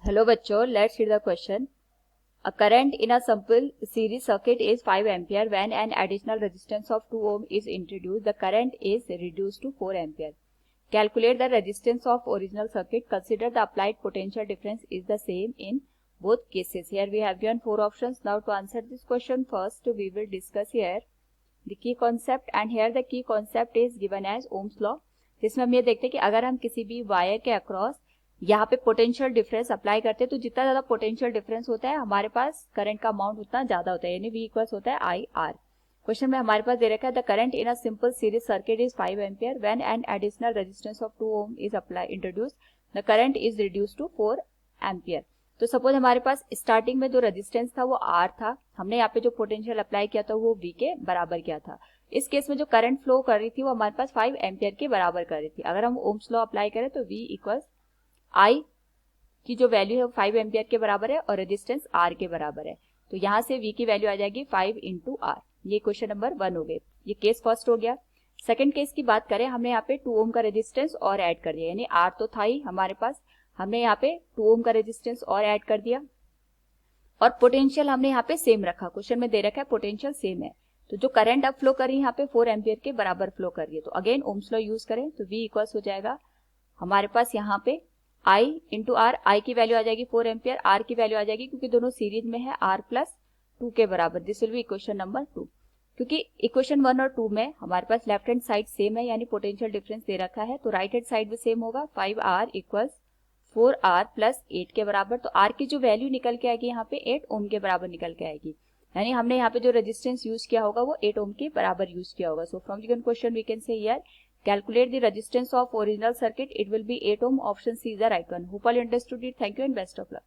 Hello बच्चों, let's read the question. A current in a simple series circuit is 5 ampere. When an additional resistance of 2 ohm is introduced, the current is reduced to 4 ampere. Calculate the resistance of original circuit. Consider the applied potential difference is the same in both cases. Here we have given 4 options. Now to answer this question, first we will discuss here the key concept, and here the key concept is given as Ohm's law. जिसमें हम ये देखते हैं कि अगर हम किसी भी वायर के अक्रॉस यहाँ पे पोटेंशियल डिफरेंस अप्लाई करते हैं तो जितना ज्यादा पोटेंशियल डिफरेंस होता है हमारे पास करंट का अमाउंट उतना ज्यादा होता है, यानी V इक्वल्स होता है आई आर. क्वेश्चन में हमारे पास दे रखा है the current in a simple series circuit is 5 ampere. When an additional resistance of 2 ohm is apply introduce, the current is reduce to 4 ampere. तो सपोज हमारे पास स्टार्टिंग में जो रेजिस्टेंस था वो R था, हमने यहाँ पे जो पोटेंशियल अप्लाई किया था वो V के बराबर किया था. इस केस में जो करंट फ्लो कर रही थी वो हमारे पास 5 एम्पियर के बराबर कर रही थी. अगर हम ओम्स लॉ अप्लाई करें तो V इक्वल्स आई की जो वैल्यू है वो 5 एम्पियर के बराबर है और रेजिस्टेंस R के बराबर है. तो यहाँ से V की वैल्यू आ जाएगी 5 इंटू R. ये क्वेश्चन नंबर 1 हो गए. ये केस फर्स्ट हो गया. सेकंड केस की बात करें, हमने यहाँ पे 2 ओम का रेजिस्टेंस और ऐड कर दिया, यानी R तो था ही हमारे पास, हमने यहाँ पे 2 ओम का रेजिस्टेंस और ऐड कर दिया और पोटेंशियल हमने यहाँ पे सेम रखा. क्वेश्चन में दे रखा है पोटेंशियल सेम है, तो जो करंट अब फ्लो कर रही है यहाँ पे 4 एम्पियर के बराबर फ्लो कर रही है. तो अगेन ओम्स लॉ यूज करें तो V इक्वल्स हो जाएगा हमारे पास यहाँ पे I इंटू आर. आई की वैल्यू आ जाएगी 4 एम्पियर, R की वैल्यू आ जाएगी क्योंकि दोनों सीरीज में है R प्लस 2 के बराबर. This will be equation number 2. क्योंकि इक्वेशन 1 और 2 में हमारे पास लेफ्ट हैंड साइड सेम है, यानी पोटेंशियल डिफरेंस दे रखा है, तो राइट हैंड साइड भी सेम होगा. 5R इक्वल्स 4R प्लस 8 के बराबर. तो R की जो वैल्यू निकल के आएगी यहाँ पे 8 ओम के बराबर निकल के आएगी, यानी हमने यहाँ पे जो रेजिस्टेंस यूज किया होगा वो 8 ओम के बराबर यूज किया होगा. So from given question we can say here calculate the resistance of original circuit. It will be 8 ohm. Option C is the right one. Hope all you understood it. Thank you and best of luck.